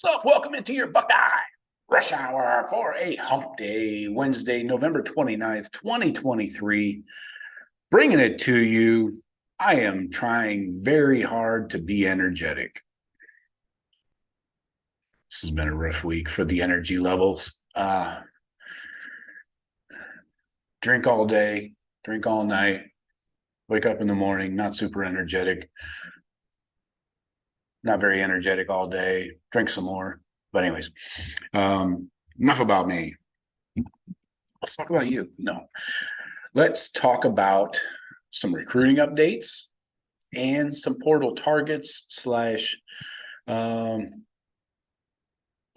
So, welcome into your Buckeye Rush Hour for a hump day, Wednesday, November 29th, 2023. Bringing it to you, I am trying very hard to be energetic. This has been a rough week for the energy levels. Drink all day, drink all night, wake up in the morning, not super energetic. Not very energetic all day, drink some more. But anyways, enough about me. Let's talk about you. No, let's talk about some recruiting updates and some portal targets slash who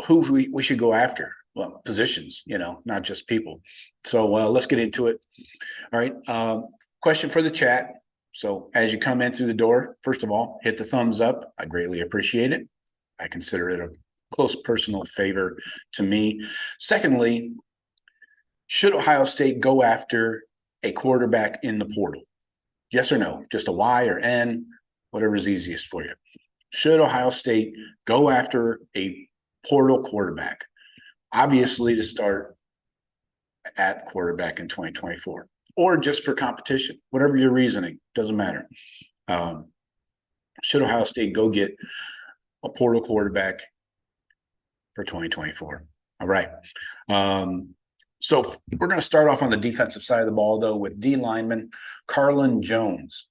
we should go after. Well, positions, not just people. So let's get into it. All right. Question for the chat. So as you come in through the door, first of all, hit the thumbs up. I greatly appreciate it. I consider it a close personal favor to me. Secondly, should Ohio State go after a quarterback in the portal? Yes or no? Just a Y or N, whatever's easiest for you. Should Ohio State go after a portal quarterback? Obviously, to start at quarterback in 2024. Or just for competition, whatever your reasoning, doesn't matter. Should Ohio State go get a portal quarterback for 2024? All right. So we're going to start off on the defensive side of the ball, though, with D lineman Carlin Jones.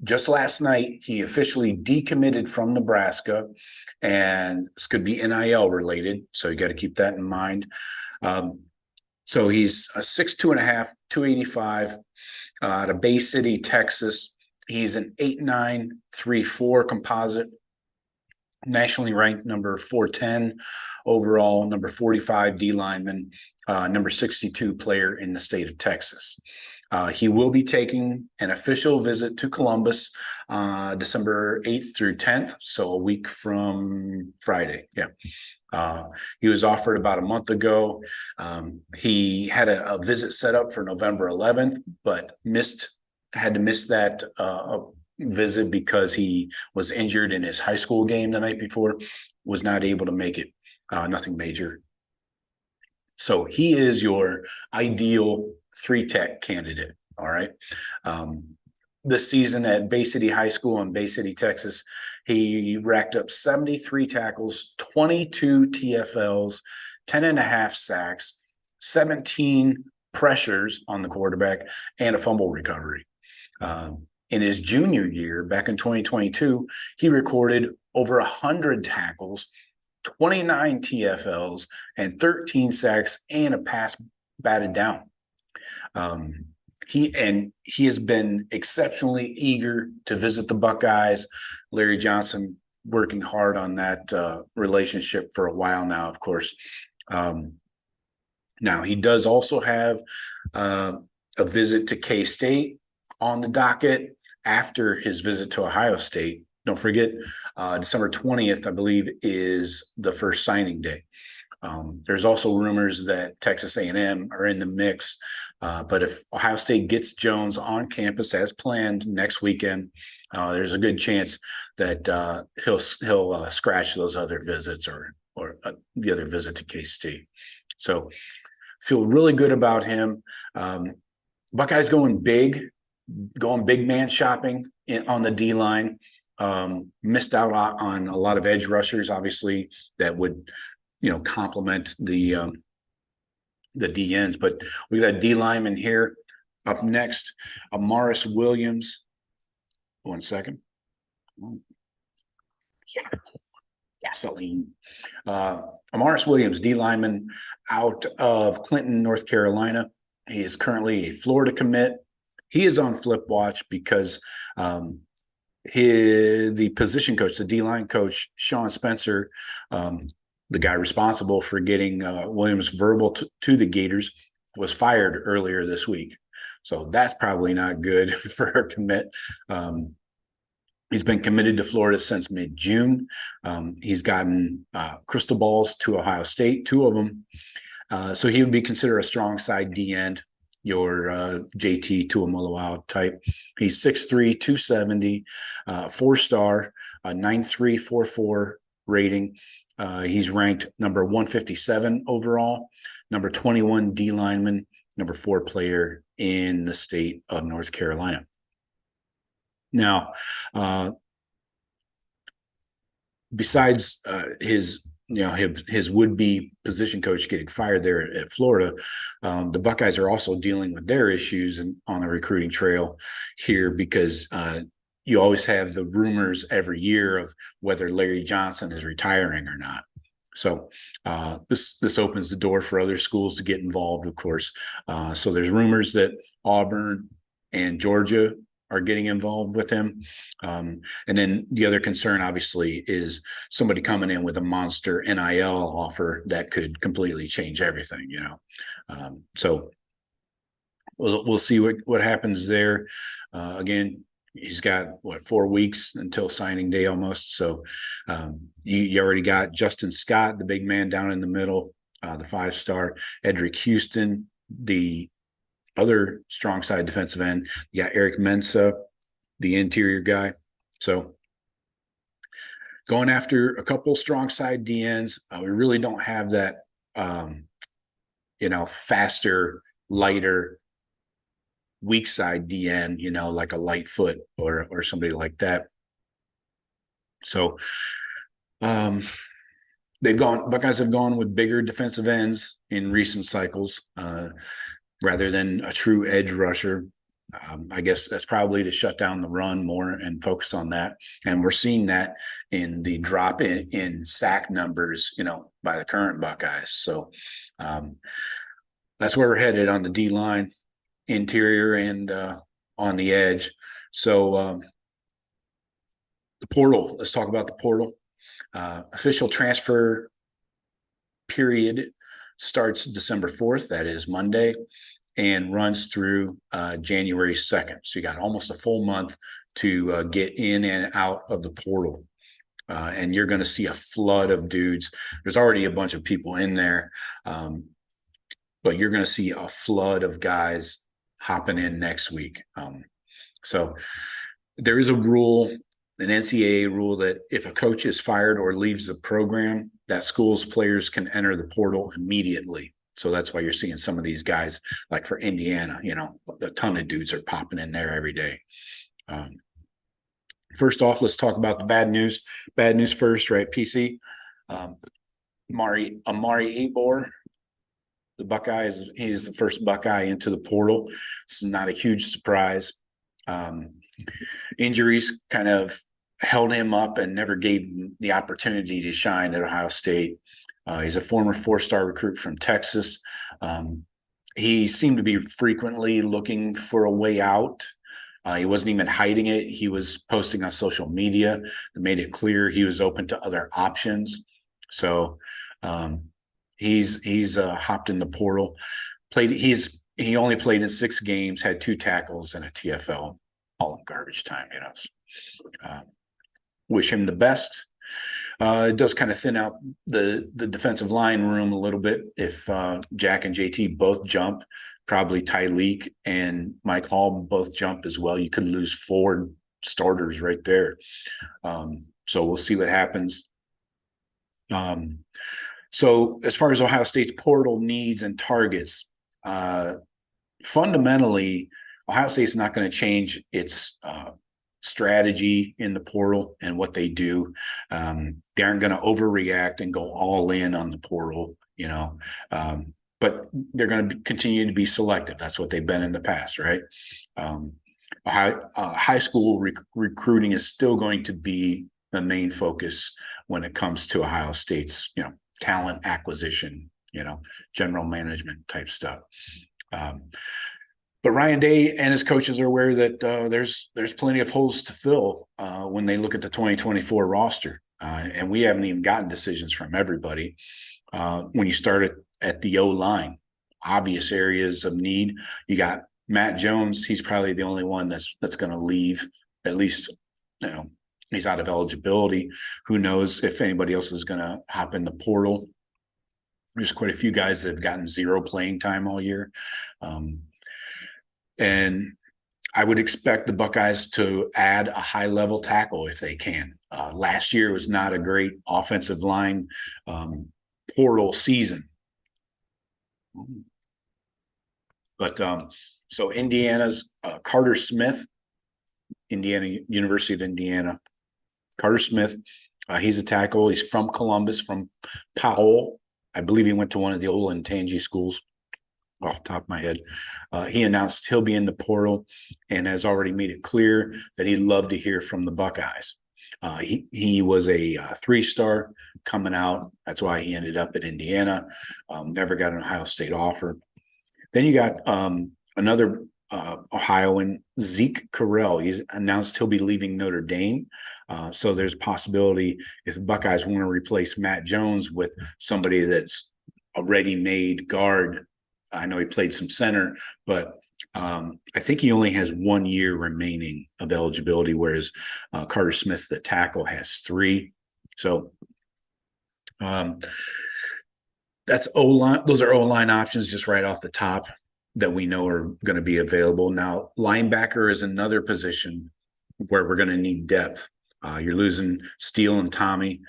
Just last night, he officially decommitted from Nebraska, and this could be NIL related, so you got to keep that in mind. So he's a 6'2.5", 285 out of Bay City, Texas. He's an 8'9", 3'4" composite, nationally ranked number 410 overall, number 45 D lineman, number 62 player in the state of Texas. He will be taking an official visit to Columbus December 8th through 10th, so a week from Friday. Yeah. He was offered about a month ago. He had a visit set up for November 11th, but had to miss that visit because he was injured in his high school game the night before, was not able to make it, nothing major. So he is your ideal 3-tech candidate, all right? This season at Bay City High School in Bay City, Texas, he racked up 73 tackles, 22 TFLs, 10.5 sacks, 17 pressures on the quarterback, and a fumble recovery. In his junior year, back in 2022, he recorded over 100 tackles, 29 TFLs, and 13 sacks, and a pass batted down. He has been exceptionally eager to visit the Buckeyes. Larry Johnson working hard on that relationship for a while now, of course. Now, he does also have a visit to K-State on the docket after his visit to Ohio State. Don't forget, December 20th, I believe, is the first signing day. There's also rumors that Texas A&M are in the mix. But if Ohio State gets Jones on campus as planned next weekend, there's a good chance that he'll scratch those other visits or the other visit to K-State. So feel really good about him. Buckeyes going big man shopping on the D line. Missed out on a lot of edge rushers, obviously, that would complement the DNs, but we got a D lineman here. Up next, Amaris Williams. 1 second. Yeah. Gasoline. Amaris Williams, D lineman out of Clinton, North Carolina. He is currently a Florida commit. He is on flip watch because the position coach, the D-line coach, Sean Spencer, the guy responsible for getting Williams verbal to the Gators, was fired earlier this week. So that's probably not good for her commit. He's been committed to Florida since mid-June. He's gotten crystal balls to Ohio State, 2 of them. So he would be considered a strong side D-end, your JT Tuamoloau type. He's 6'3", 270, 4-star, 9'3", 4'4", rating. He's ranked number 157 overall, number 21 D lineman, number 4 player in the state of North Carolina. Now, besides his would-be position coach getting fired there at Florida, the Buckeyes are also dealing with their issues on the recruiting trail here, because you always have the rumors every year of whether Larry Johnson is retiring or not. So this opens the door for other schools to get involved, of course. So there's rumors that Auburn and Georgia are getting involved with him. And then the other concern, obviously, is somebody coming in with a monster NIL offer that could completely change everything, So we'll see what happens there. Again, he's got 4 weeks until signing day almost. So you already got Justin Scott, the big man down in the middle, the 5-star, Edric Houston, the other strong side defensive end. You got Eric Mensah, the interior guy. So going after a couple strong side DNs. We really don't have that, faster, lighter, weak side DN, like a Lightfoot or somebody like that. So Buckeyes have gone with bigger defensive ends in recent cycles, rather than a true edge rusher. I guess that's probably to shut down the run more and focus on that. And we're seeing that in the drop in sack numbers, by the current Buckeyes. So that's where we're headed on the D line, interior, and on the edge. So the portal, let's talk about the portal. Official transfer period starts December 4th, that is Monday, and runs through January 2nd. So you got almost a full month to get in and out of the portal. And you're going to see a flood of dudes. There's already a bunch of people in there, but you're going to see a flood of guys hopping in next week. So there is a rule, an NCAA rule, that if a coach is fired or leaves the program, that school's players can enter the portal immediately. So that's why you're seeing some of these guys, like for Indiana, a ton of dudes are popping in there every day. First off, let's talk about the bad news. Bad news first, right? PC. Amari Abor, the Buckeyes, he's the first Buckeye into the portal. This is not a huge surprise. Injuries kind of held him up and never gave him the opportunity to shine at Ohio State. He's a former 4-star recruit from Texas. He seemed to be frequently looking for a way out. He wasn't even hiding it. He was posting on social media that made it clear he was open to other options. So he's hopped in the portal. He only played in 6 games, had 2 tackles and a TFL, all in garbage time. Wish him the best. It does kind of thin out the defensive line room a little bit if Jack and JT both jump. Probably Tyleek and Mike Hall both jump as well. You could lose 4 starters right there. So we'll see what happens. So as far as Ohio State's portal needs and targets, fundamentally, Ohio State's not going to change its strategy in the portal and what they do. They aren't going to overreact and go all in on the portal, but they're going to continue to be selective. That's what they've been in the past, right? High school recruiting is still going to be the main focus when it comes to Ohio State's, talent acquisition, general management type stuff. But Ryan Day and his coaches are aware that there's plenty of holes to fill when they look at the 2024 roster. And we haven't even gotten decisions from everybody. When you start at the O-line, obvious areas of need, you got Matt Jones. He's probably the only one that's going to leave. At least, he's out of eligibility. Who knows if anybody else is going to hop in the portal. There's quite a few guys that have gotten 0 playing time all year. And I would expect the Buckeyes to add a high-level tackle if they can. Last year was not a great offensive line portal season. But so Indiana's Carter Smith, University of Indiana. Carter Smith, he's a tackle. He's from Columbus, from Powell. I believe he went to one of the Olentangy schools off the top of my head. He announced he'll be in the portal and has already made it clear that he'd love to hear from the Buckeyes. He was a 3-star coming out. That's why he ended up at Indiana. Never got an Ohio State offer. Then you got another Ohioan, Zeke Correll. He's announced he'll be leaving Notre Dame. So there's a possibility if the Buckeyes want to replace Matt Jones with somebody that's a ready-made guard. I know he played some center, but I think he only has 1 year remaining of eligibility, whereas Carter Smith, the tackle, has 3. So that's O-line. Those are O-line options just right off the top that we know are going to be available. Now, linebacker is another position where we're going to need depth. You're losing Steele and Tommy.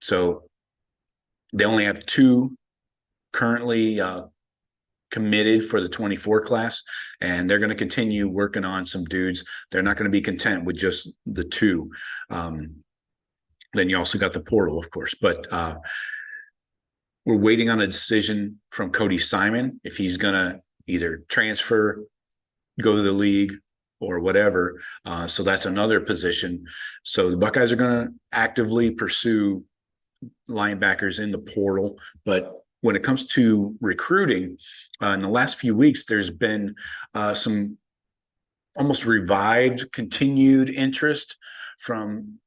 So they only have 2 currently committed for the 24 class, and they're going to continue working on some dudes. They're not going to be content with just the 2. Then you also got the portal, of course, but we're waiting on a decision from Cody Simon if he's going to either transfer, go to the league, or whatever. So that's another position. So the Buckeyes are going to actively pursue linebackers in the portal. But when it comes to recruiting, in the last few weeks, there's been some almost revived, continued interest from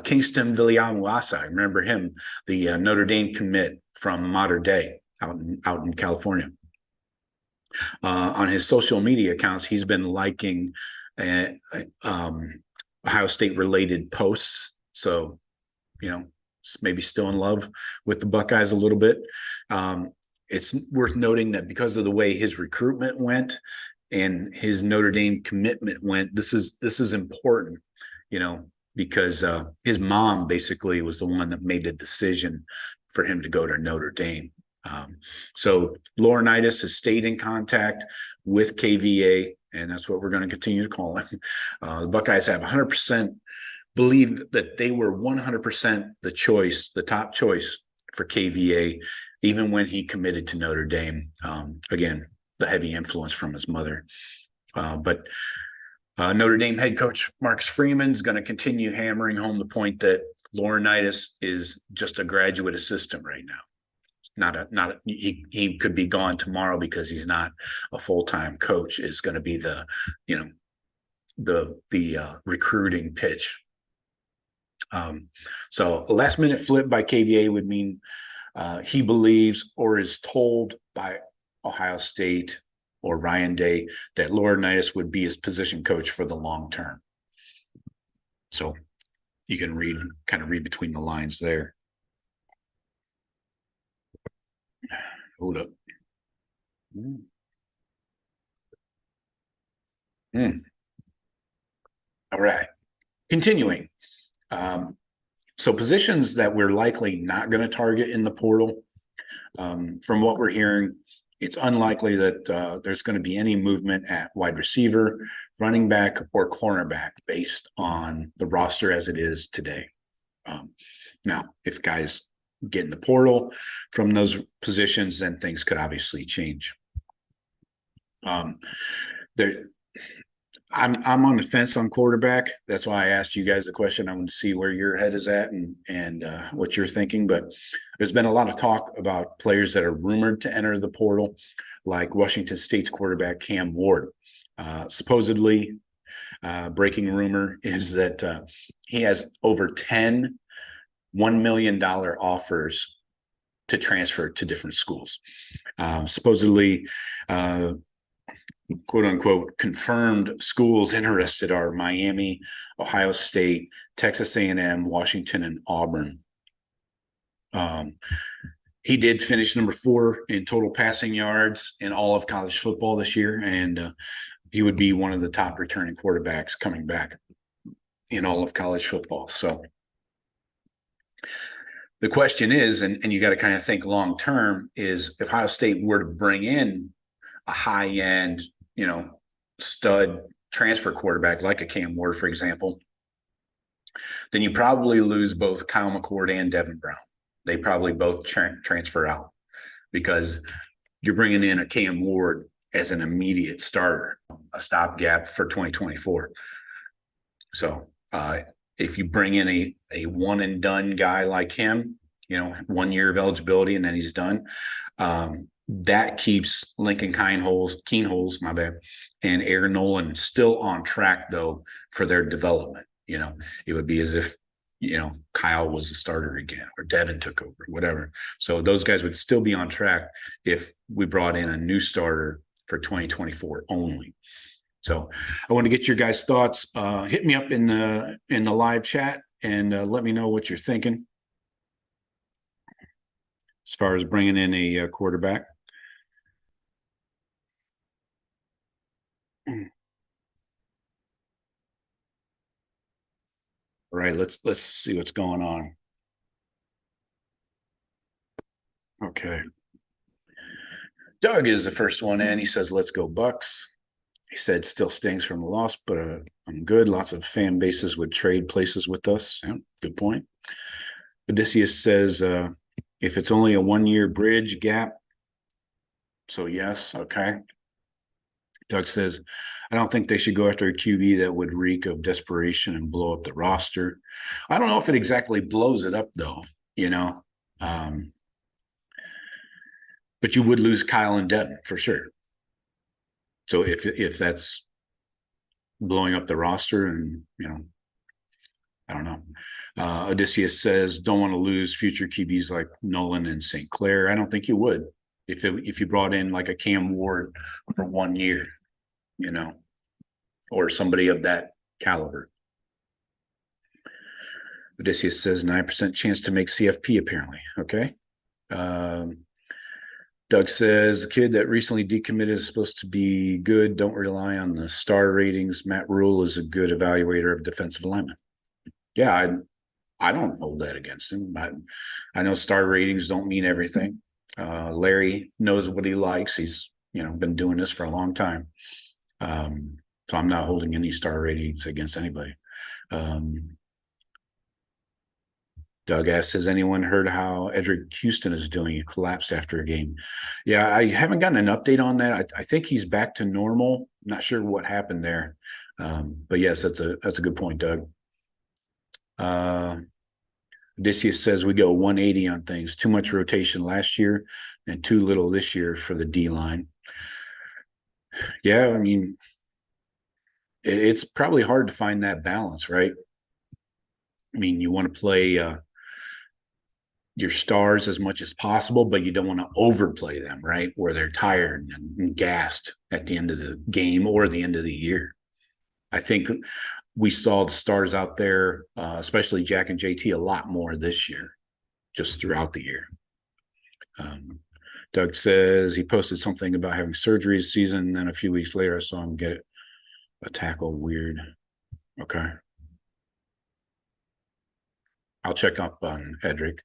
Kingston Viliamuasa. I remember him, the Notre Dame commit from Mater Dei out in California. On his social media accounts, he's been liking Ohio State related posts. So, maybe still in love with the Buckeyes a little bit. It's worth noting that because of the way his recruitment went and his Notre Dame commitment went, this is important, because his mom basically was the one that made the decision for him to go to Notre Dame. So Laurinaitis has stayed in contact with KVA, and that's what we're going to continue to call him. The Buckeyes have 100% believe that they were 100% the top choice for KVA, even when he committed to Notre Dame. Again, the heavy influence from his mother. But Notre Dame head coach Marcus Freeman is going to continue hammering home the point that Laurinaitis is just a graduate assistant right now. He could be gone tomorrow because he's not a full-time coach. Is going to be the recruiting pitch. So a last-minute flip by KVA would mean he believes or is told by Ohio State or Ryan Day that Laurinaitis would be his position coach for the long term. So you can kind of read between the lines there. Hold up. All right. Continuing. So positions that we're likely not going to target in the portal, from what we're hearing, it's unlikely that there's going to be any movement at wide receiver, running back, or cornerback based on the roster as it is today. Now, if guys get in the portal from those positions, then things could obviously change. I'm on the fence on quarterback. That's why I asked you guys the question. I want to see where your head is at and what you're thinking. But there's been a lot of talk about players that are rumored to enter the portal, like Washington State's quarterback Cam Ward. Supposedly, breaking rumor is that he has over 10 $1 million offers to transfer to different schools. Supposedly, quote unquote, confirmed schools interested are Miami, Ohio State, Texas A&M, Washington, and Auburn. He did finish number 4 in total passing yards in all of college football this year, and he would be one of the top returning quarterbacks coming back in all of college football. So the question is, and you got to kind of think long term, is if Ohio State were to bring in a high end, stud transfer quarterback like a Cam Ward, for example, then you probably lose both Kyle McCord and Devin Brown. They probably both transfer out because you're bringing in a Cam Ward as an immediate starter, a stopgap for 2024. So if you bring in a one and done guy like him, 1 year of eligibility and then he's done, that keeps Lincoln Keenholz, my bad, and Aaron Nolan still on track though for their development. It would be as if Kyle was the starter again or Devin took over, whatever. So those guys would still be on track if we brought in a new starter for 2024 only. So I want to get your guys' thoughts. Hit me up in the live chat and let me know what you're thinking as far as bringing in a quarterback. All right, let's see what's going on. Okay. Doug is the first one in. He says, let's go Bucks. He said, still stings from the loss, but I'm good. Lots of fan bases would trade places with us. Yeah, good point. Odysseus says, if it's only a 1 year bridge gap, so yes, okay. Doug says, I don't think they should go after a QB that would reek of desperation and blow up the roster. I don't know if it exactly blows it up, though, but you would lose Kyle and Devin for sure. So if that's blowing up the roster and, I don't know. Odysseus says, don't want to lose future QBs like Nolan and St. Clair. I don't think you would if you brought in like a Cam Ward for 1 year, or somebody of that caliber. Odysseus says 9% chance to make CFP, apparently. Okay. Doug says, the kid that recently decommitted is supposed to be good. Don't rely on the star ratings. Matt Rule is a good evaluator of defensive linemen. Yeah, I don't hold that against him. I know star ratings don't mean everything. Larry knows what he likes. He's, been doing this for a long time. So I'm not holding any star ratings against anybody. Doug asks, has anyone heard how Edric Houston is doing? He collapsed after a game. Yeah, I haven't gotten an update on that. I think he's back to normal. Not sure what happened there. But yes, that's a good point, Doug. Odysseus says we go 180 on things. Too much rotation last year and too little this year for the D-line. Yeah, I mean, it's probably hard to find that balance, right? I mean, you want to play your stars as much as possible, but you don't want to overplay them, right? Where they're tired and gassed at the end of the game or the end of the year. I think we saw the stars out there, especially Jack and JT, a lot more this year, just throughout the year. Doug says he posted something about having surgery this season, and then a few weeks later I saw him get a tackle. Weird. Okay. I'll check up on Edric.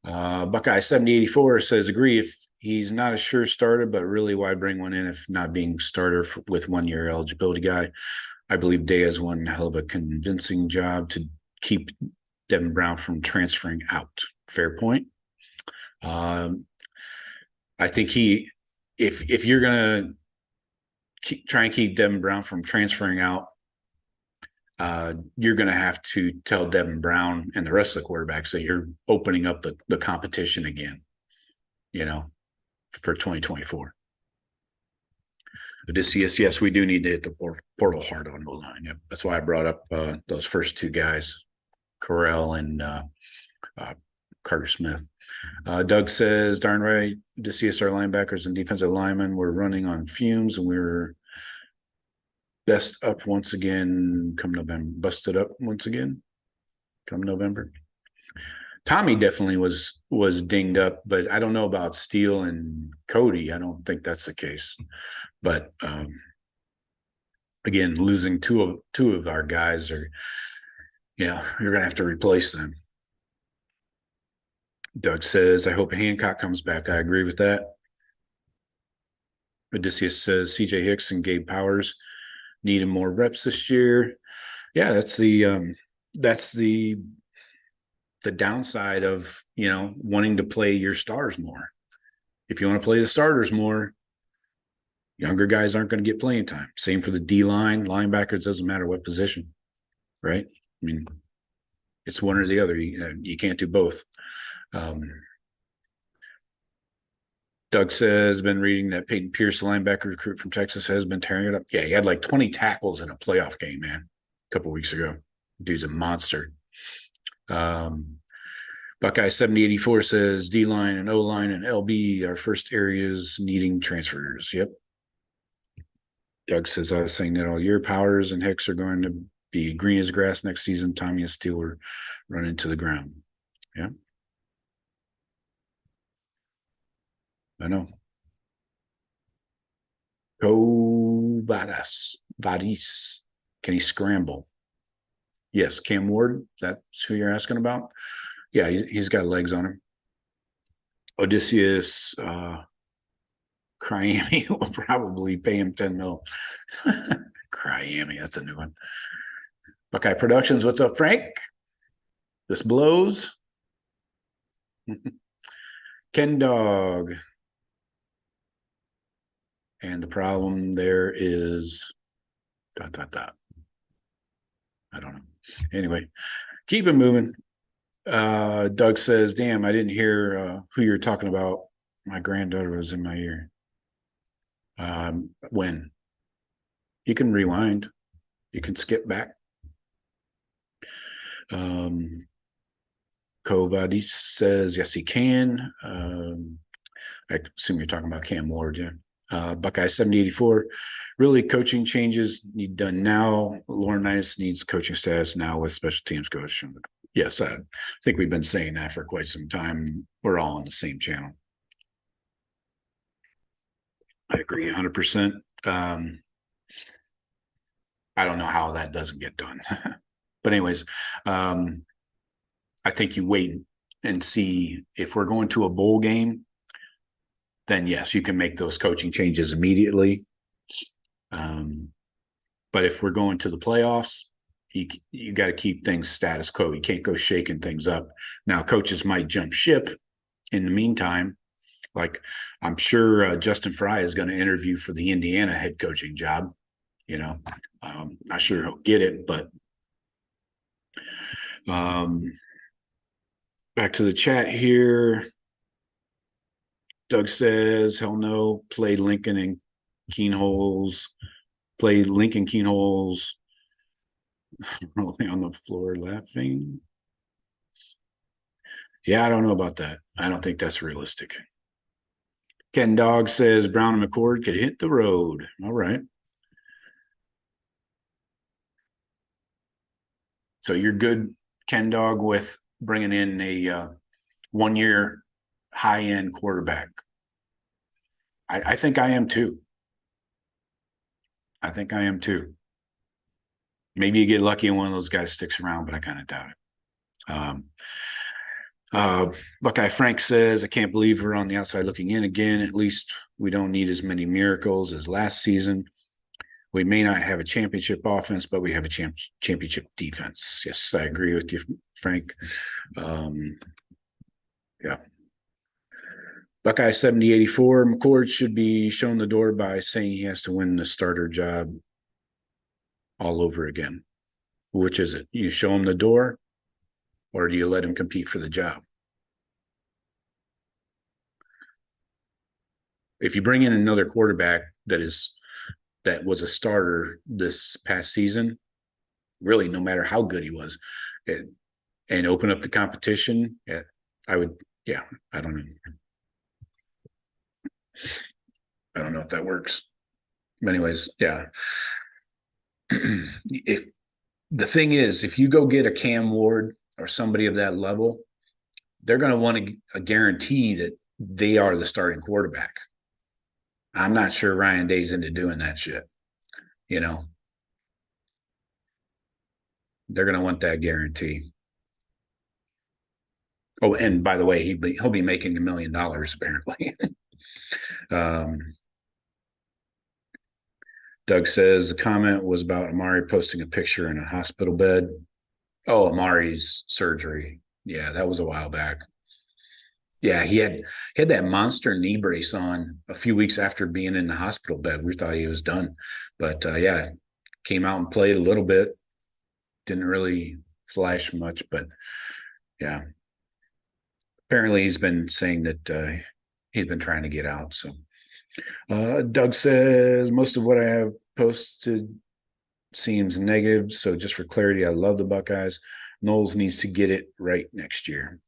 Buckeye 7084 says, agree if he's not a sure starter, but really why bring one in if not being starter with 1 year eligibility guy? I believe Day has one hell of a convincing job to keep Devin Brown from transferring out. Fair point. I think if you're going to try and keep Devin Brown from transferring out, you're going to have to tell Devin Brown and the rest of the quarterbacks that you're opening up the competition again, for 2024. Odysseus, yes, we do need to hit the portal hard on O-line. Yep. That's why I brought up those first two guys, Corral and Carter Smith. Doug says, darn right, Odysseus, our linebackers and defensive linemen were running on fumes, and we were best up once again come November. Busted up once again come November. Tommy definitely was dinged up, but I don't know about Steele and Cody. I don't think that's the case. But again, losing two of our guys are Yeah, you're going to have to replace them. Doug says, I hope Hancock comes back. I agree with that. Odysseus says, CJ Hicks and Gabe Powers needed more reps this year. Yeah, that's the downside of, wanting to play your stars more. If you want to play the starters more, younger guys aren't going to get playing time. Same for the D line, linebackers, doesn't matter what position, right? I mean, it's one or the other. You can't do both. Doug says, been reading that Peyton Pierce, the linebacker recruit from Texas, has been tearing it up. Yeah, he had like 20 tackles in a playoff game, man, a couple weeks ago. Dude's a monster. Buckeye 7084 says D-line and O-line and LB are first areas needing transfers. Yep. Doug says, I was saying that all year. Powers and Hicks are going to be green as grass next season. Tommy and Steele are running to the ground. Yeah. I know. Vadis. Can he scramble? Yes. Cam Ward. That's who you're asking about? Yeah, he's got legs on him. Odysseus, Cryami will probably pay him 10 mil. Cryami, that's a new one. Buckeye Productions, what's up, Frank? This blows. Ken Dog. And the problem there is ... I don't know. Anyway, keep it moving. Doug says, damn, I didn't hear who you're talking about. My granddaughter was in my ear. When? You can rewind. You can skip back. Kovadi says, yes, he can. I assume you're talking about Cam Ward, yeah. Buckeye 7084, really coaching changes need done now. Laurinaitis needs coaching status now with special teams coach. Yes, I think we've been saying that for quite some time. We're all on the same channel. I agree 100%. I don't know how that doesn't get done. But anyways, I think you wait and see if we're going to a bowl game, then yes, you can make those coaching changes immediately. But if we're going to the playoffs, you got to keep things status quo. You can't go shaking things up. Now, coaches might jump ship in the meantime. Like, I'm sure Justin Fry is going to interview for the Indiana head coaching job. Not sure he'll get it, but back to the chat here. Doug says, hell no, play Lincoln and Keenholz. Play Lincoln Keenholz rolling on the floor laughing. Yeah, I don't know about that. I don't think that's realistic. Ken Dog says Brown and McCord could hit the road. All right. So you're good, Ken Dog, with bringing in a 1 year high-end quarterback. I think I am too. Maybe you get lucky and one of those guys sticks around, but I kind of doubt it. Buckeye Frank says, I can't believe we're on the outside looking in again. At least we don't need as many miracles as last season. We may not have a championship offense, but we have a championship defense. Yes, I agree with you, Frank. Yeah. Buckeye 7084, McCord should be shown the door by saying he has to win the starter job all over again. Which is it? You show him the door, or do you let him compete for the job? If you bring in another quarterback that was a starter this past season, really, no matter how good he was, and open up the competition, I would, yeah, I don't know. I don't know if that works. But anyways, yeah. If the thing is, if you go get a Cam Ward or somebody of that level, they're going to want a guarantee that they are the starting quarterback. I'm not sure Ryan Day's into doing that shit, They're going to want that guarantee. Oh, and by the way, he'll be making $1 million apparently. Doug says the comment was about Amari posting a picture in a hospital bed. Oh, Amari's surgery. Yeah, that was a while back. Yeah, he had that monster knee brace on a few weeks after being in the hospital bed. We thought he was done, but yeah, came out and played a little bit. Didn't really flash much, but yeah. Apparently, he's been saying that he's been trying to get out. So, Doug says most of what I have posted seems negative. So, just for clarity, I love the Buckeyes. Knowles needs to get it right next year.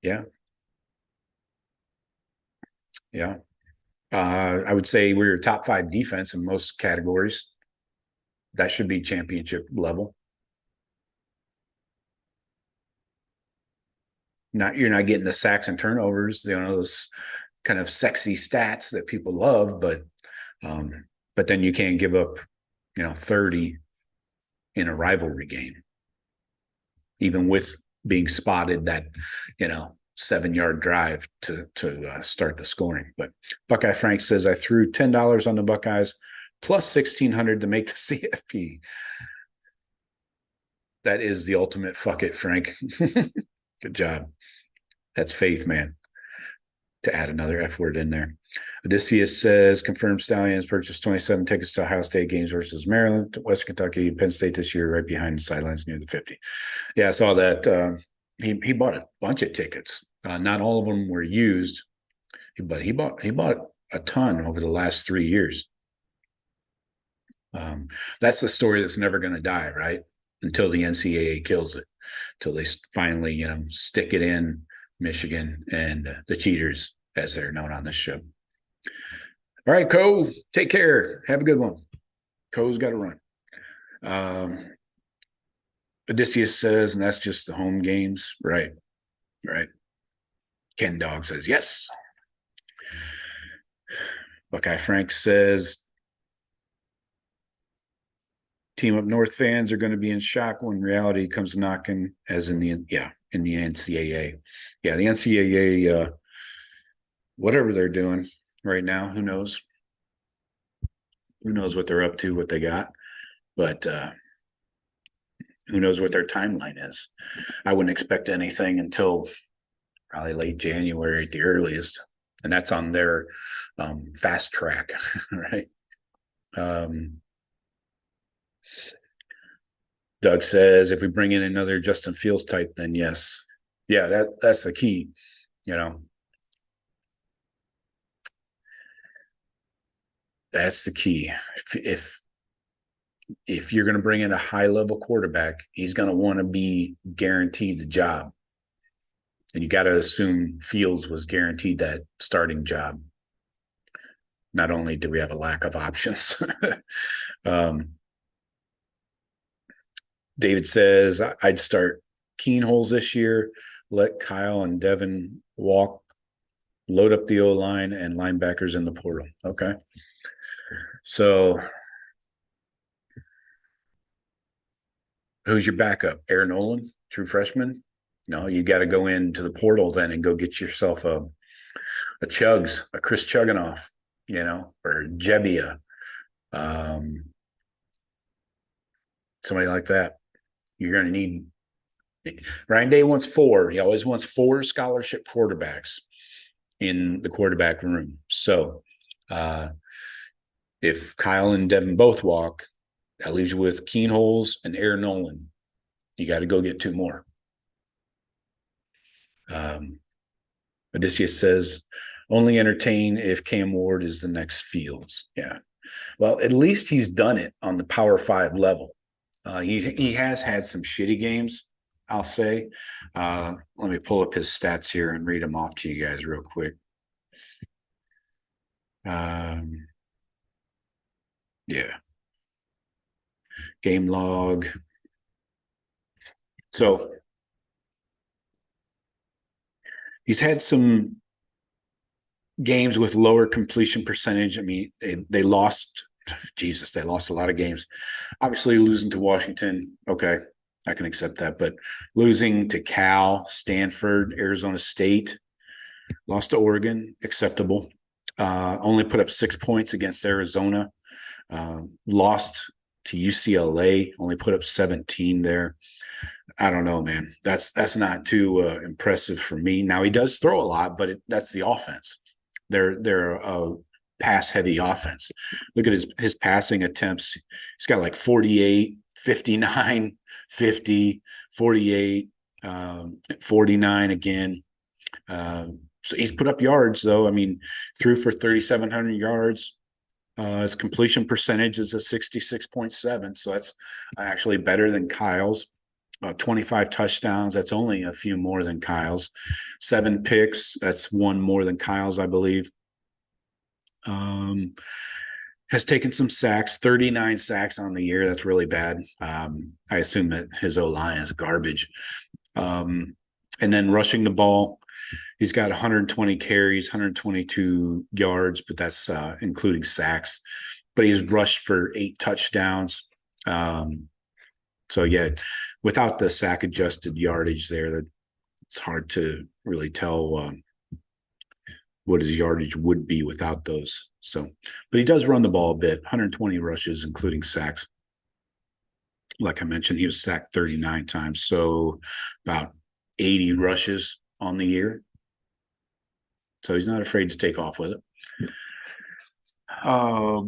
Yeah. Yeah. I would say we're top 5 defense in most categories. That should be championship level. You're not getting the sacks and turnovers, those kind of sexy stats that people love, but then you can't give up, 30 in a rivalry game, even with being spotted that, 7-yard drive to start the scoring. But Buckeye Frank says I threw $10 on the Buckeyes plus 1,600 to make the CFP. That is the ultimate fuck it, Frank. Good job. That's faith, man. To add another F word in there. Odysseus says confirmed Stallions purchased 27 tickets to Ohio State games versus Maryland, Western Kentucky, Penn State this year, right behind the sidelines near the 50. Yeah, I saw that. He bought a bunch of tickets. Not all of them were used, but he bought a ton over the last 3 years. That's the story that's never going to die, right? Until the NCAA kills it, until they finally, stick it in Michigan and the cheaters, as they're known on this show. All right, Co, take care. Have a good one. Co's got to run. Odysseus says, and that's just the home games. Right. Ken Dog says, yes. Buckeye Frank says, Team Up North fans are going to be in shock when reality comes knocking, as in the NCAA. Yeah, the NCAA, whatever they're doing right now, who knows? Who knows what they're up to, what they got? But who knows what their timeline is? I wouldn't expect anything until probably late January at the earliest, and that's on their fast track, right? Doug says, if we bring in another Justin Fields type, then yes. Yeah, that's the key, That's the key. If you're going to bring in a high-level quarterback, he's going to want to be guaranteed the job. And you got to assume Fields was guaranteed that starting job. Not only do we have a lack of options. David says, I'd start Keenholes this year, let Kyle and Devin walk, load up the O-line and linebackers in the portal. Okay. So who's your backup? Aaron Nolan, true freshman? No, you got to go into the portal then and go get yourself a Chris Chugginoff, or Jebbia, somebody like that. You're going to need Ryan Day wants 4. He always wants 4 scholarship quarterbacks in the quarterback room. So if Kyle and Devin both walk, that leaves you with Keenholes and Aaron Nolan. You got to go get 2 more. Odysseus says, only entertain if Cam Ward is the next Fields. Yeah. Well, at least he's done it on the Power 5 level. He has had some shitty games, I'll say. Let me pull up his stats here and read them off to you guys real quick. Yeah. Game log. So he's had some games with lower completion percentage. I mean, they lost Jesus, they lost a lot of games. Obviously, losing to Washington, okay, I can accept that. But losing to Cal, Stanford, Arizona State, lost to Oregon, acceptable. Only put up 6 points against Arizona. Lost to UCLA, only put up 17 there. I don't know, man. That's not too impressive for me. Now, he does throw a lot, but that's the offense. They're a pass-heavy offense. Look at his passing attempts. He's got like 48, 59, 50, 48, 49 again. So he's put up yards, though. I mean, threw for 3,700 yards. His completion percentage is a 66.7, so that's actually better than Kyle's. 25 touchdowns, that's only a few more than Kyle's. 7 picks, that's one more than Kyle's, I believe. Has taken some sacks, 39 sacks on the year. That's really bad. I assume that his O-line is garbage. And then rushing the ball, he's got 120 carries, 122 yards, but that's including sacks. But he's rushed for 8 touchdowns. So, yeah, without the sack-adjusted yardage there, it's hard to really tell what his yardage would be without those. So, but he does run the ball a bit, 120 rushes, including sacks. Like I mentioned, he was sacked 39 times, so about 80 rushes on the year. So he's not afraid to take off with it.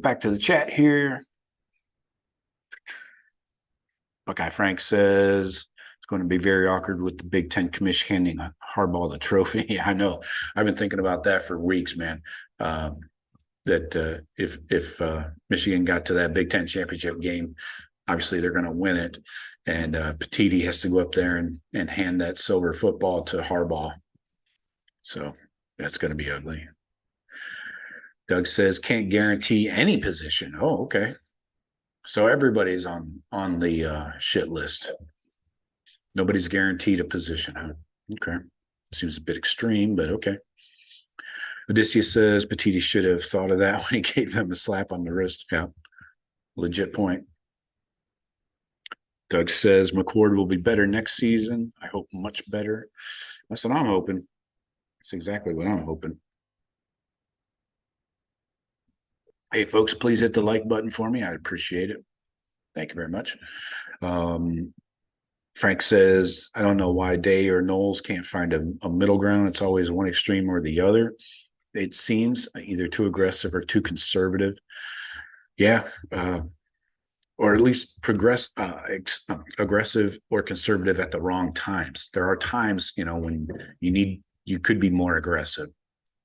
Back to the chat here. Buckeye Frank says it's going to be very awkward with the Big Ten commission handing Harbaugh the trophy. Yeah, I know. I've been thinking about that for weeks, man. That if Michigan got to that Big Ten championship game, obviously they're going to win it, and Petiti has to go up there and hand that silver football to Harbaugh. So that's going to be ugly. Doug says can't guarantee any position. Oh, okay. So everybody's on the shit list. Nobody's guaranteed a position. Huh? Okay. Seems a bit extreme, but okay. Odysseus says Petiti should have thought of that when he gave them a slap on the wrist. Yeah. Legit point. Doug says McCord will be better next season. I hope much better. That's what I'm hoping. That's exactly what I'm hoping. Hey, folks, please hit the like button for me. I'd appreciate it. Thank you very much. Frank says, I don't know why Day or Knowles can't find a middle ground. It's always one extreme or the other. It seems either too aggressive or too conservative. Yeah, or at least aggressive or conservative at the wrong times. There are times, when you could be more aggressive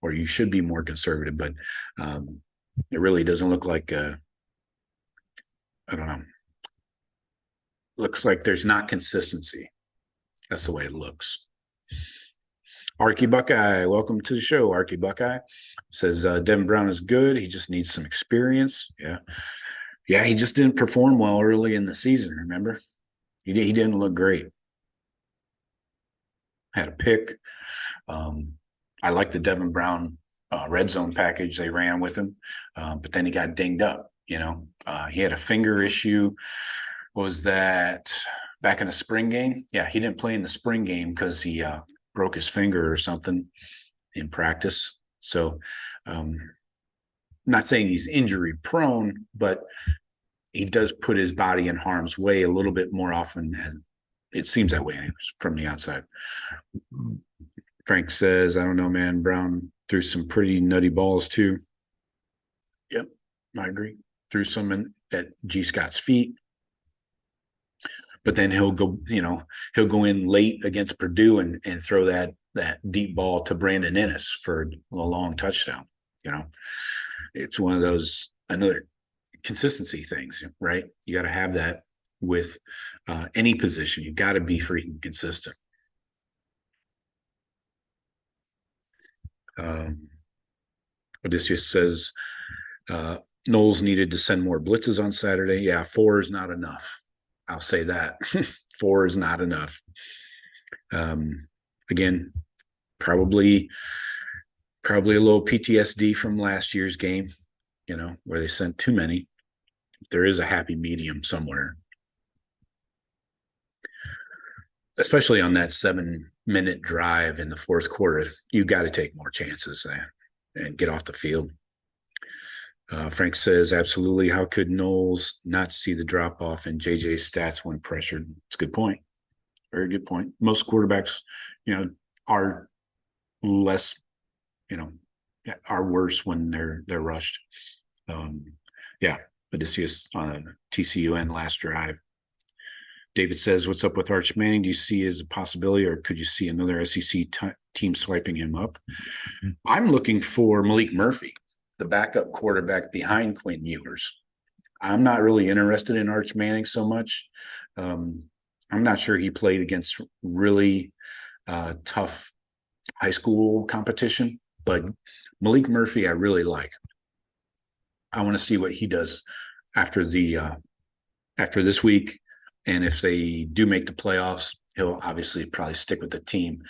or you should be more conservative, but it really doesn't look like, I don't know. Looks like there's not consistency. That's the way it looks. Archie Buckeye, welcome to the show. Archie Buckeye says Devin Brown is good. He just needs some experience. Yeah, he just didn't perform well early in the season, remember? He didn't look great. Had a pick. I like the Devin Brown red zone package they ran with him, but then he got dinged up, He had a finger issue. Was that back in the spring game? Yeah, he didn't play in the spring game because he broke his finger or something in practice. So not saying he's injury prone, but he does put his body in harm's way a little bit more often. It seems that way anyways, from the outside. Frank says, I don't know, man. Brown threw some pretty nutty balls too. Yep, I agree. Threw some at G. Scott's feet. But then he'll go in late against Purdue and throw that deep ball to Brandon Ennis for a long touchdown. It's one of those another consistency things, right? You got to have that with any position. You got to be freaking consistent. Odysseus says Knowles needed to send more blitzes on Saturday. Yeah, 4 is not enough. I'll say that 4 is not enough. Again, probably a little PTSD from last year's game, where they sent too many. there is a happy medium somewhere, especially on that 7-minute drive in the fourth quarter. You got to take more chances and get off the field. Frank says, absolutely. How could Knowles not see the drop off in JJ's stats when pressured? It's a good point. Very good point. Most quarterbacks, are less, are worse when they're rushed. Odysseus on a TCU end last drive. David says, what's up with Arch Manning? Do you see as a possibility, or could you see another SEC team swiping him up? I'm looking for Malik Murphy, the backup quarterback behind Quinn Ewers. I'm not really interested in Arch Manning so much. I'm not sure he played against really tough high school competition, but Malik Murphy I really like. I want to see what he does after this week. And if they do make the playoffs, he'll obviously probably stick with the team.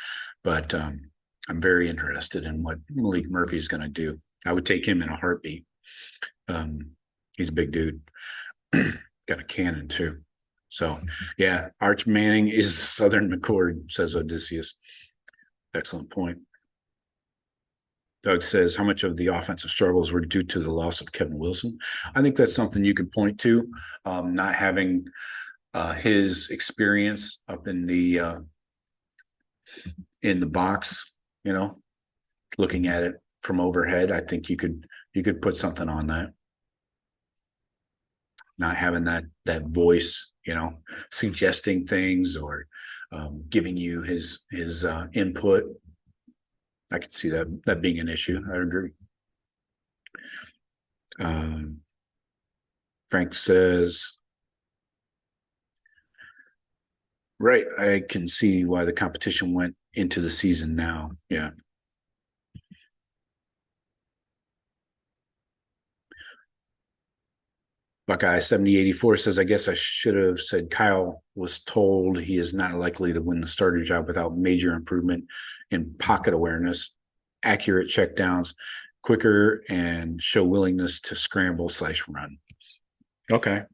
But I'm very interested in what Malik Murphy is going to do. I would take him in a heartbeat. He's a big dude. Got a cannon too. So, yeah, Arch Manning is Southern McCord, says Odysseus. Excellent point. Doug says, how much of the offensive struggles were due to the loss of Kevin Wilson? I think that's something you can point to, not having his experience up in the box, looking at it from overhead. I think you could put something on that. Not having that voice, suggesting things or giving you his input. I could see that being an issue. I agree. Frank says, right, I can see why the competition went into the season now. Yeah. Buckeye 7084 says, I guess I should have said Kyle was told he is not likely to win the starter job without major improvement in pocket awareness, accurate checkdowns, quicker, and show willingness to scramble/run. Okay.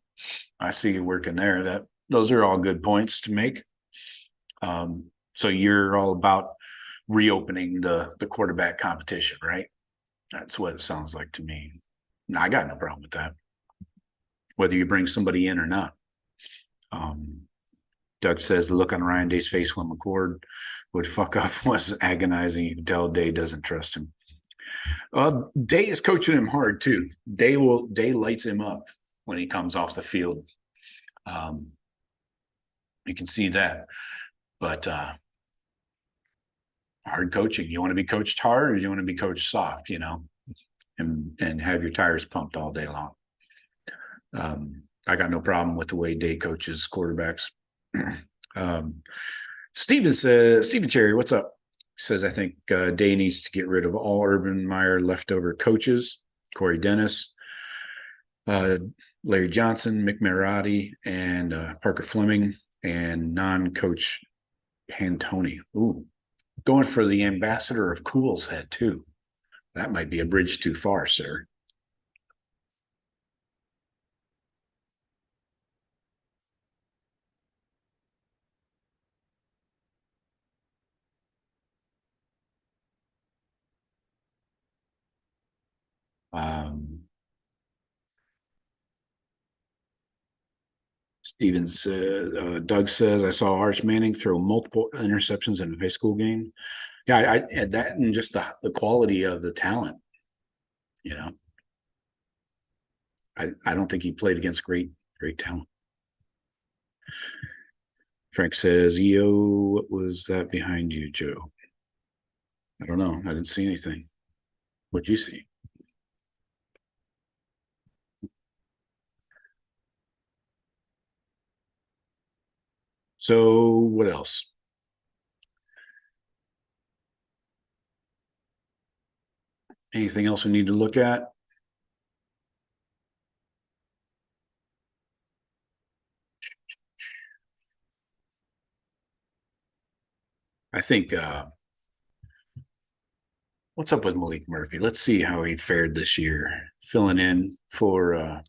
I see you working there. Those are all good points to make. So you're all about reopening the quarterback competition, right? That's what it sounds like to me. No, I got no problem with that, whether you bring somebody in or not. Doug says the look on Ryan Day's face when McCord would fuck up was agonizing. You can tell Day doesn't trust him. Day is coaching him hard too. Day lights him up when he comes off the field. You can see that. But hard coaching. You want to be coached hard, or you want to be coached soft, and have your tires pumped all day long. I got no problem with the way Day coaches quarterbacks. Steven Cherry, what's up? Says, I think Day needs to get rid of all Urban Meyer leftover coaches, Corey Dennis, Larry Johnson, Mick Marotti, and Parker Fleming, and non-coach Pantoni. Ooh, going for the ambassador of Cool's head too. That might be a bridge too far, sir. Doug says, I saw Arch Manning throw multiple interceptions in a high school game. Yeah, I that and just the quality of the talent. I don't think he played against great talent. Frank says, EO, what was that behind you, Joe? I don't know. I didn't see anything. What'd you see? So what else? Anything else we need to look at? I think what's up with Malik Murphy? Let's see how he fared this year, filling in for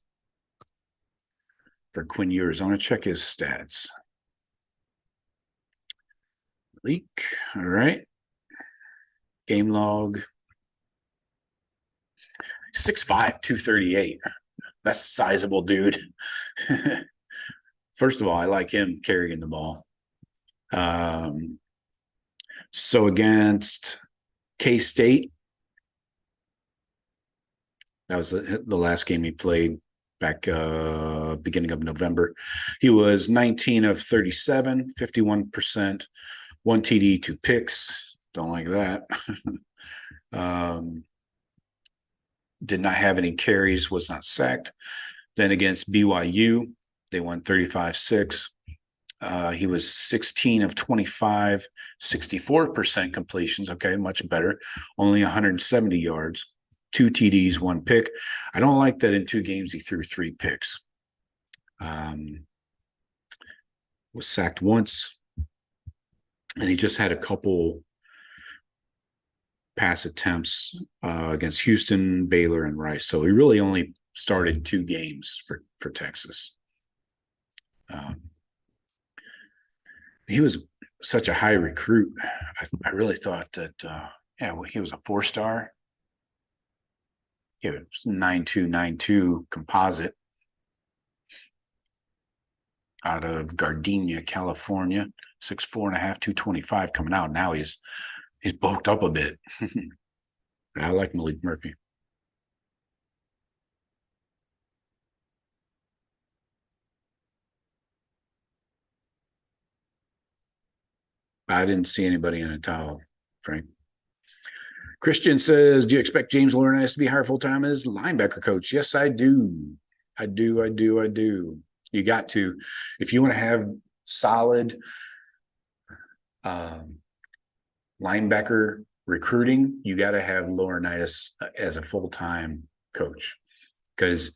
for Quinn Ewers. I want to check his stats. Leak. All right. Game log. 6'5", 238. That's a sizable dude. First of all, I like him carrying the ball. So against K-State, that was the last game he played back beginning of November. He was 19 of 37, 51%, 1 TD, 2 picks. Don't like that. Did not have any carries, was not sacked. Then against BYU, they won 35-6. He was 16 of 25, 64% completions. Okay, much better. Only 170 yards, 2 TDs, 1 pick. I don't like that in 2 games he threw 3 picks. Was sacked once, and he just had a couple pass attempts against Houston, Baylor, and Rice. So he really only started 2 games for Texas. He was such a high recruit. I really thought that, he was a 4-star. He was 9.292 composite out of Gardenia, California, 6'4.5", 225 coming out. Now he's bulked up a bit. I like Malik Murphy. I didn't see anybody in a towel, Frank. Christian says, do you expect James Laurinaitis to be hired full-time as linebacker coach? Yes, I do. I do. You got to. If you want to have solid linebacker recruiting, you got to have Laurinaitis as a full-time coach, because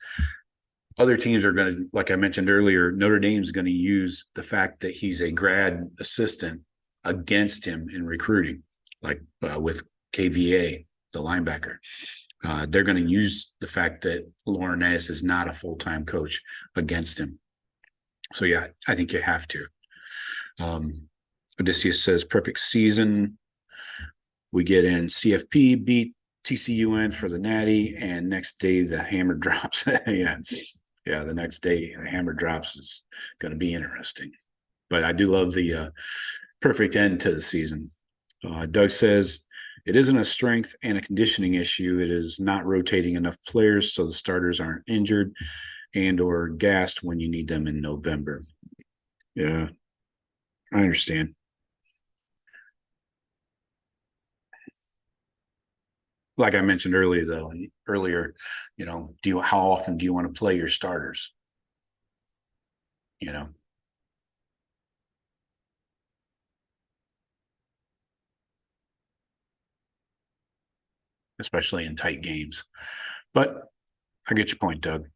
other teams are going to, like I mentioned earlier, Notre Dame's going to use the fact that he's a grad assistant against him in recruiting, like with KVA, the linebacker. They're going to use the fact that Laurinaitis is not a full-time coach against him. So, yeah, I think you have to. Odysseus says, perfect season. We get in CFP, beat TCUN for the Natty, and next day the hammer drops. Yeah, the next day the hammer drops is going to be interesting. But I do love the perfect end to the season. Doug says, it isn't a strength and a conditioning issue. It is not rotating enough players so the starters aren't injured and or gassed when you need them in November. Yeah, I understand. Like I mentioned earlier, how often do you want to play your starters? Especially in tight games. But I get your point, Doug.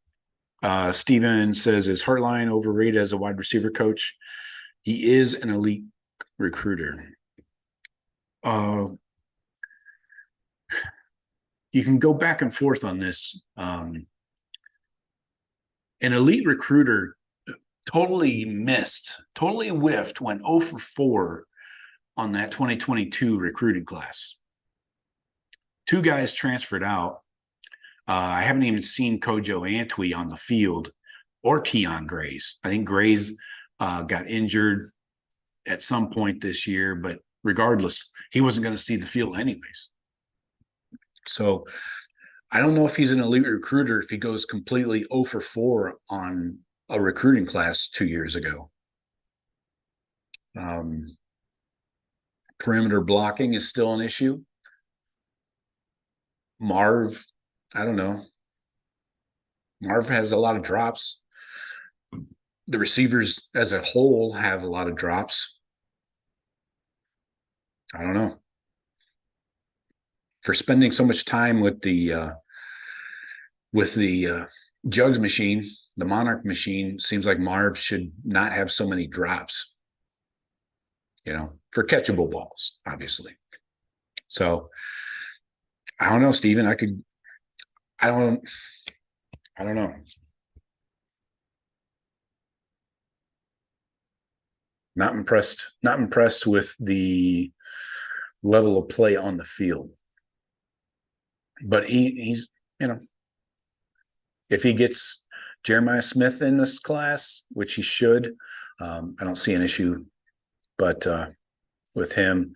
Steven says, is Hartline overrated as a wide receiver coach? He is an elite recruiter. You can go back and forth on this. An elite recruiter totally whiffed, went 0 for 4 on that 2022 recruiting class. 2 guys transferred out. I haven't even seen Kojo Antwi on the field or Keon Grays. I think Grays got injured at some point this year, but regardless, he wasn't going to see the field anyways. So I don't know if he's an elite recruiter if he goes completely 0 for 4 on a recruiting class 2 years ago. Perimeter blocking is still an issue. Marv, I don't know. Marv has a lot of drops. The receivers as a whole have a lot of drops. I don't know. For spending so much time with the Jugs machine, the Monarch machine, seems like Marv should not have so many drops. For catchable balls, obviously. So I don't know, Steven. I don't know. Not impressed. Not impressed with the level of play on the field. But he's, if he gets Jeremiah Smith in this class, which he should, I don't see an issue. But with him,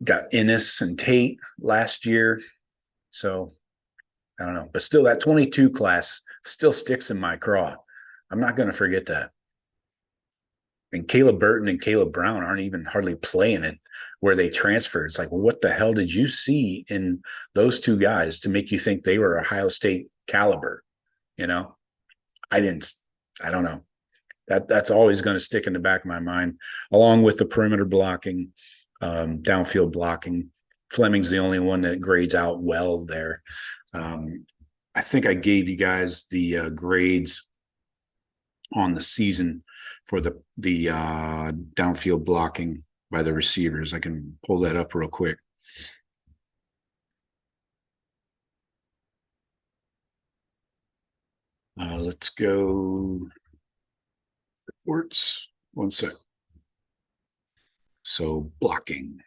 got Ennis and Tate last year. So I don't know. But still, that 22 class still sticks in my craw. I'm not going to forget that. And Caleb Burton and Caleb Brown aren't even hardly playing it where they transferred. It's like, well, what the hell did you see in those two guys to make you think they were Ohio State caliber? I don't know. That's always going to stick in the back of my mind, along with the perimeter blocking, downfield blocking. Fleming's the only one that grades out well there. I think I gave you guys the grades on the season for the downfield blocking by the receivers. I can pull that up real quick. Let's go reports. One sec. So blocking,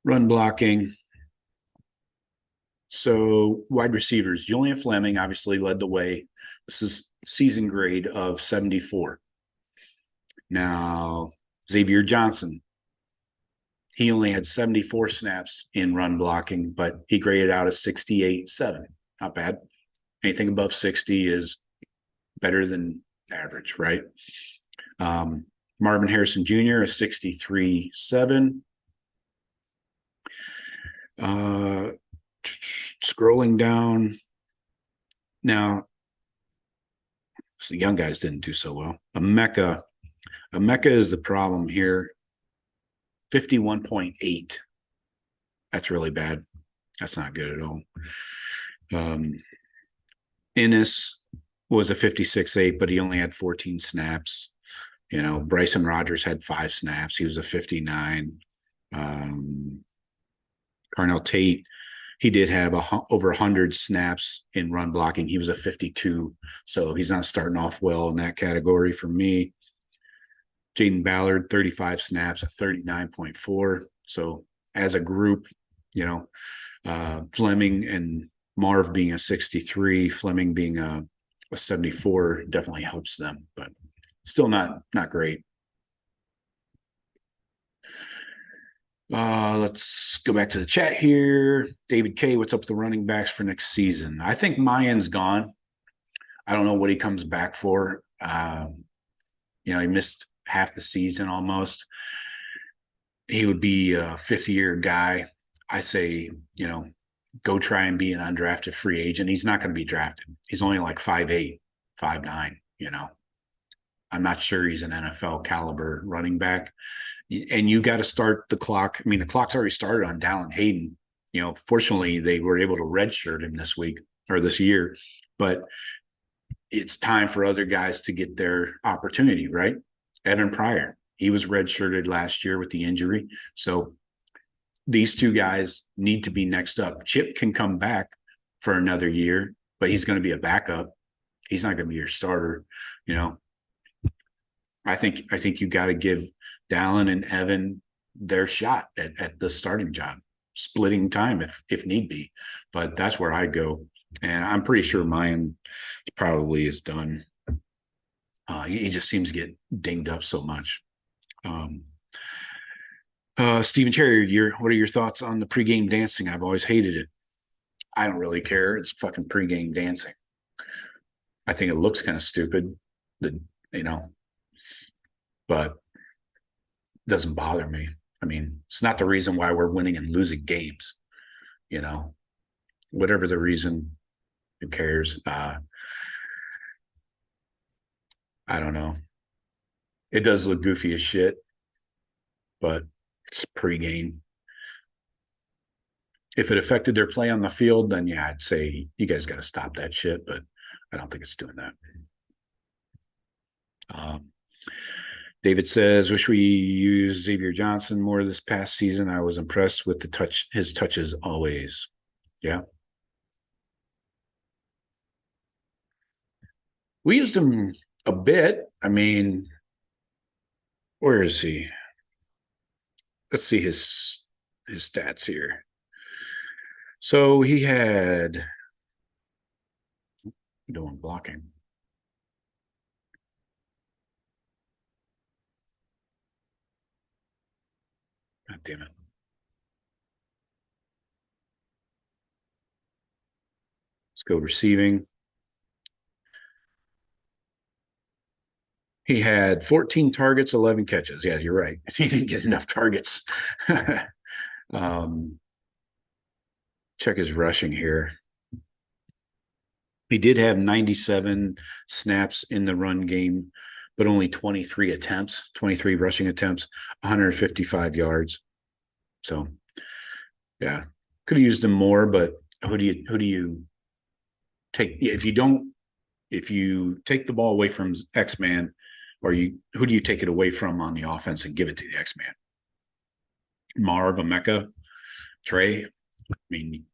run blocking. So wide receivers, Julian Fleming obviously led the way. This is season grade of 74. Now, Xavier Johnson, he only had 74 snaps in run blocking, but he graded out a 68.7. Not bad. Anything above 60 is better than average, right? Marvin Harrison Jr., a 63.7. Scrolling down now, so the young guys didn't do so well. Emeka is the problem here. 51.8. That's really bad. That's not good at all. Ennis was a 56.8, but he only had 14 snaps. Bryson Rogers had 5 snaps. He was a 59. Carnell Tate, he did have over 100 snaps in run blocking. He was a 52, so he's not starting off well in that category for me. Jaden Ballard, 35 snaps at 39.4. So as a group, Fleming and Marv being a 63, Fleming being a 74 definitely helps them, but still not great. Let's go back to the chat here. David K, what's up with the running backs for next season? I think Mayan's gone. I don't know what he comes back for. He missed half the season almost. He would be a fifth-year guy. I say, go try and be an undrafted free agent. He's not going to be drafted. He's only like 5'8", 5'9", I'm not sure he's an NFL caliber running back. And you got to start the clock. I mean, the clock's already started on Dallin Hayden. Fortunately, they were able to redshirt him this year. But it's time for other guys to get their opportunity, right? Evan Pryor, he was redshirted last year with the injury. So these two guys need to be next up. Chip can come back for another year, but he's going to be a backup. He's not going to be your starter, I think you got to give Dallin and Evan their shot at the starting job, splitting time if need be. But that's where I go. And I'm pretty sure Mayan probably is done. He just seems to get dinged up so much. Stephen Cherry, what are your thoughts on the pregame dancing? I've always hated it. I don't really care. It's fucking pregame dancing. I think it looks kind of stupid, but it doesn't bother me. I mean, it's not the reason why we're winning and losing games. Whatever the reason, who cares? I don't know. It does look goofy as shit, but it's pregame. If it affected their play on the field, then yeah, I'd say you guys got to stop that shit, but I don't think it's doing that. David says, wish we used Xavier Johnson more this past season. I was impressed with his touches always. Yeah. We used him a bit. I mean, where is he? Let's see his stats here. So he had doing blocking. God damn it. Let's go receiving. He had 14 targets, 11 catches. Yeah, you're right. He didn't get enough targets. Check his rushing here. He did have 97 snaps in the run game, but only 23 attempts, 23 rushing attempts, 155 yards. So, yeah, could have used him more, but who do you take if you take the ball away from X-Man, or who do you take it away from on the offense and give it to the X-Man? Marv, Emeka, Trey. I mean,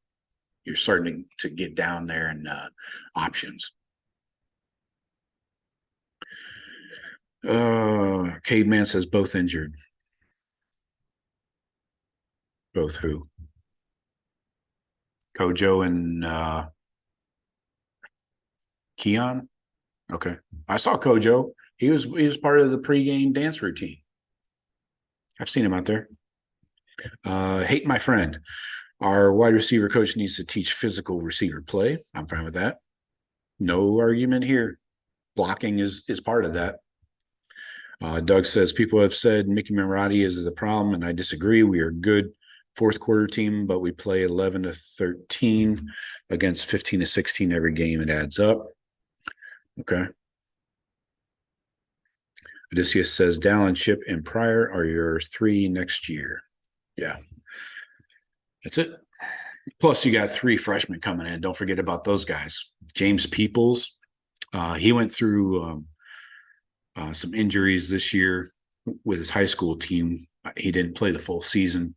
you're starting to get down there in options. Caveman says both injured. Both who? Kojo and Keon? Okay. I saw Kojo. He was part of the pregame dance routine. I've seen him out there. Hate my friend. Our wide receiver coach needs to teach physical receiver play. I'm fine with that. No argument here. Blocking is part of that. Doug says people have said Mickey Marotti is the problem, and I disagree. We are a good fourth quarter team, but we play 11 to 13 against 15 to 16 every game. It adds up. Okay. Odysseus says Dallin, Chip, and Pryor are your three next year. Yeah. That's it. Plus, you got three freshmen coming in. Don't forget about those guys. James Peoples, he went through some injuries this year with his high school team. He didn't play the full season,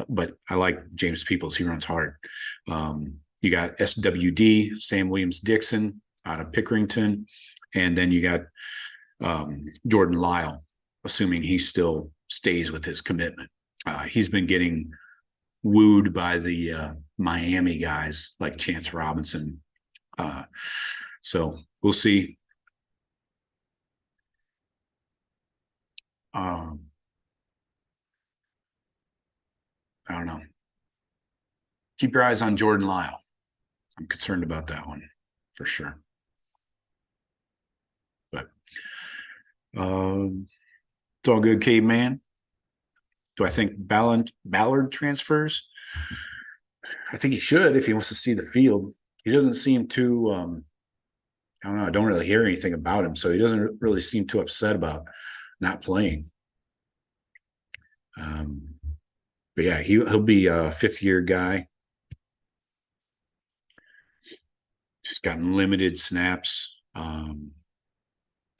but I like James Peoples. He runs hard. You got SWD, Sam Williams-Dixon out of Pickerington, and then you got Jordan Lyle, assuming he still stays with his commitment. He's been getting wooed by the Miami guys like Chance Robinson. So we'll see. I don't know. Keep your eyes on Jordan Lyle. I'm concerned about that one for sure. But it's all good, caveman. Do I think Ballard transfers? I think he should if he wants to see the field. He doesn't seem too, I don't know. I don't really hear anything about him, so he doesn't really seem too upset about not playing. But yeah, he'll be a fifth-year guy. Just gotten limited snaps.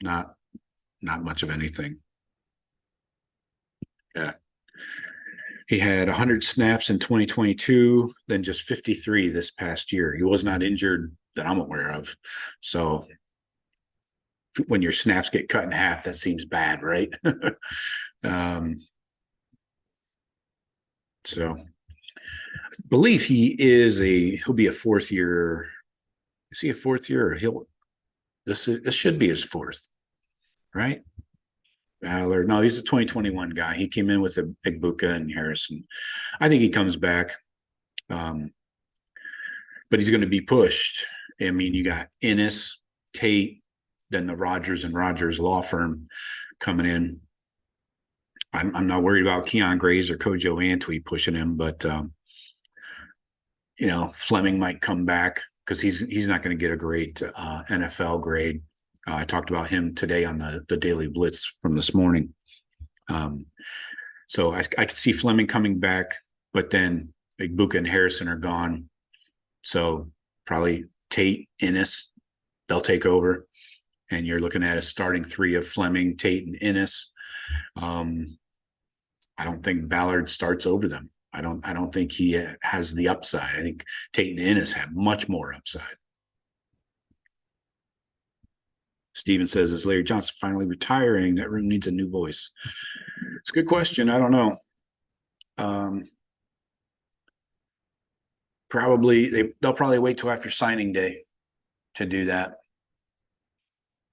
Not much of anything. Yeah. He had 100 snaps in 2022, then just 53 this past year. He was not injured that I'm aware of. So when your snaps get cut in half, that seems bad, right? So I believe he'll be a fourth year. Is he a fourth year? Or this should be his fourth, right? Ballard. No, he's a 2021 guy. He came in with a big Buckeye and Harrison. I think he comes back, but he's going to be pushed. I mean, you got Ennis, Tate, then the Rogers and Rogers law firm coming in. I'm not worried about Keon Grays or Kojo Antwi pushing him, but Fleming might come back because he's not going to get a great NFL grade. I talked about him today on the Daily Blitz from this morning. So I could see Fleming coming back, but then Buckeye and Harrison are gone. So probably Tate, Ennis, they'll take over. And you're looking at a starting three of Fleming, Tate, and Ennis. I don't think Ballard starts over them. I don't think he has the upside. I think Tate and Ennis have much more upside. Steven says, is Larry Johnson finally retiring? That room needs a new voice. It's a good question. I don't know. They'll probably wait till after signing day to do that.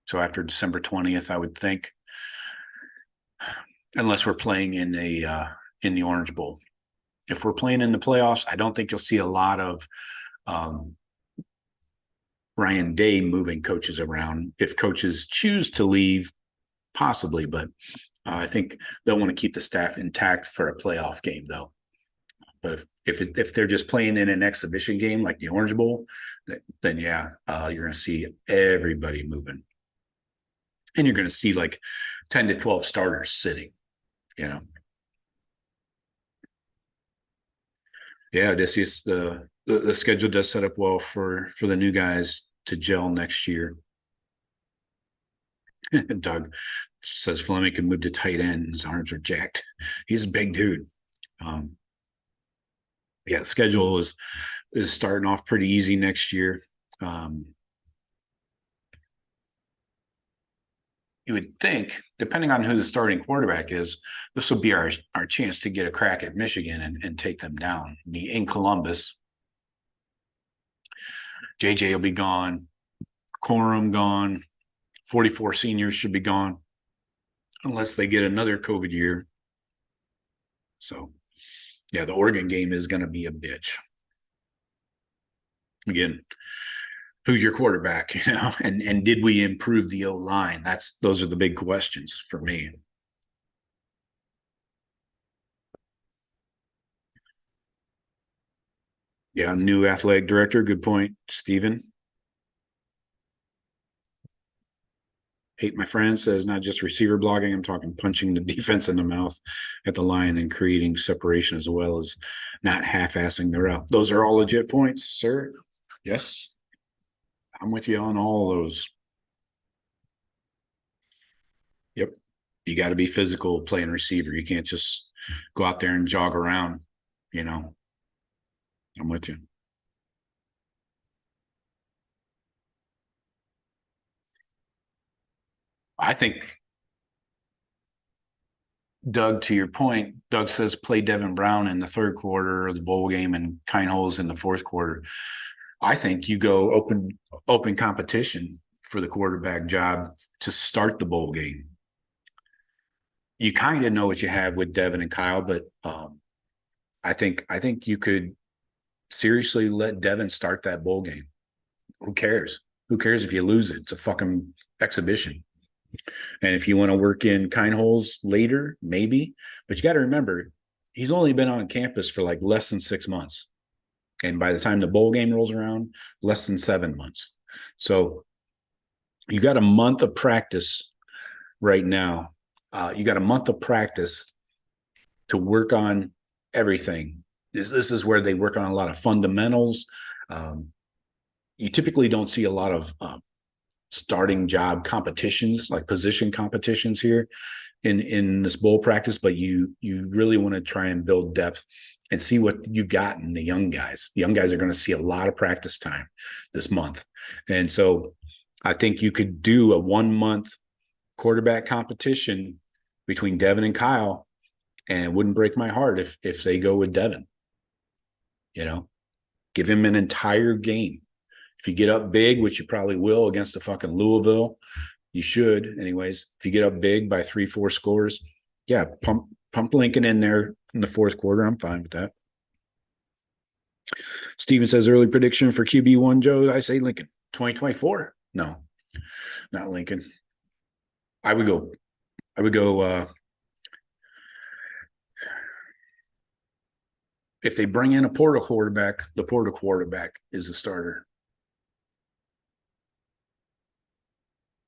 So after December 20th, I would think, unless we're playing in the Orange Bowl. If we're playing in the playoffs, I don't think you'll see a lot of Ryan Day moving coaches around. If coaches choose to leave, possibly, but I think they'll want to keep the staff intact for a playoff game, though. But if they're just playing in an exhibition game like the Orange Bowl, then yeah, you're going to see everybody moving, and you're going to see like 10 to 12 starters sitting. Yeah, this is the schedule does set up well for the new guys to gel next year. Doug says Fleming can move to tight end. His arms are jacked. He's a big dude. Yeah, the schedule is starting off pretty easy next year. You would think, depending on who the starting quarterback is, this will be our chance to get a crack at Michigan and take them down in Columbus. JJ will be gone. Corum gone. 44 seniors should be gone unless they get another COVID year. So, yeah, the Oregon game is going to be a bitch. Again, who's your quarterback, and did we improve the O-line? Those are the big questions for me. Yeah, new athletic director. Good point, Steven. Hate my friend says not just receiver blocking. I'm talking punching the defense in the mouth at the line and creating separation as well as not half-assing the route. Those are all legit points, sir. Yes, I'm with you on all of those. Yep. You got to be physical playing receiver. You can't just go out there and jog around, I'm with you. I think, Doug, to your point, Doug says play Devin Brown in the third quarter of the bowl game and Kineholz in the fourth quarter. I think you go open competition for the quarterback job to start the bowl game. You kind of know what you have with Devin and Kyle, but I think you could seriously let Devin start that bowl game. Who cares? Who cares if you lose it? It's a fucking exhibition. And if you want to work in Kineholz later, maybe. But you got to remember, he's only been on campus for like less than 6 months. And by the time the bowl game rolls around, less than 7 months. So you got a month of practice right now. You got a month of practice to work on everything. This is where they work on a lot of fundamentals. You typically don't see a lot of starting job competitions, like position competitions here in this bowl practice, but you really want to try and build depth and see what you got in the young guys. The young guys are going to see a lot of practice time this month. And so I think you could do a 1 month quarterback competition between Devin and Kyle, and it wouldn't break my heart if they go with Devin. Give him an entire game. If you get up big, which you probably will against the fucking Louisville, you should anyways. If you get up big by 3-4 scores, yeah, pump Lincoln in there in the fourth quarter. I'm fine with that. Steven says early prediction for QB1, Joe. I say Lincoln. 2024? No, not Lincoln. I would go if they bring in a portal quarterback, the portal quarterback is the starter.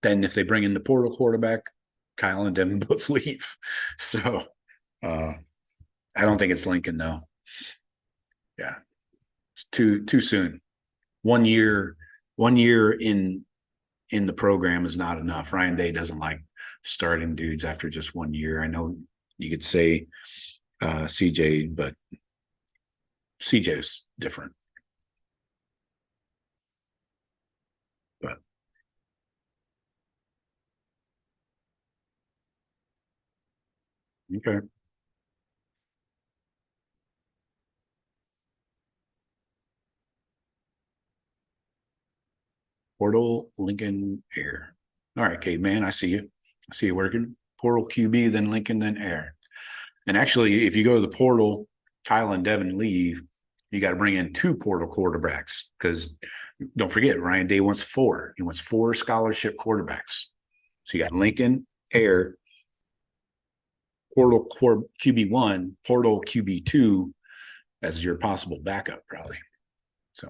Then if they bring in the portal quarterback, Kyle and Devin both leave. So I don't think it's Lincoln, though. Yeah. It's too soon. 1 year in the program is not enough. Ryan Day doesn't like starting dudes after just 1 year. I know you could say CJ, but CJ's different. But Okay. Portal, Lincoln, Air. All right, caveman, I see you. I see you working. Portal, QB, then Lincoln, then Air. And actually, if you go to the portal, Kyle and Devin leave, you got to bring in 2 portal quarterbacks because don't forget, Ryan Day wants 4. He wants 4 scholarship quarterbacks. So you got Lincoln, Air, portal QB1, portal QB2 as your possible backup, probably. So,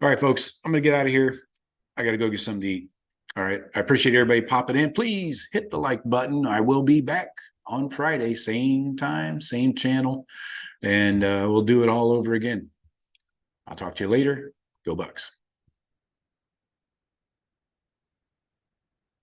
all right, folks, I'm going to get out of here. I got to go get something to eat. All right. I appreciate everybody popping in. Please hit the like button. I will be back on Friday, same time, same channel, and we'll do it all over again. I'll talk to you later. Go Bucks.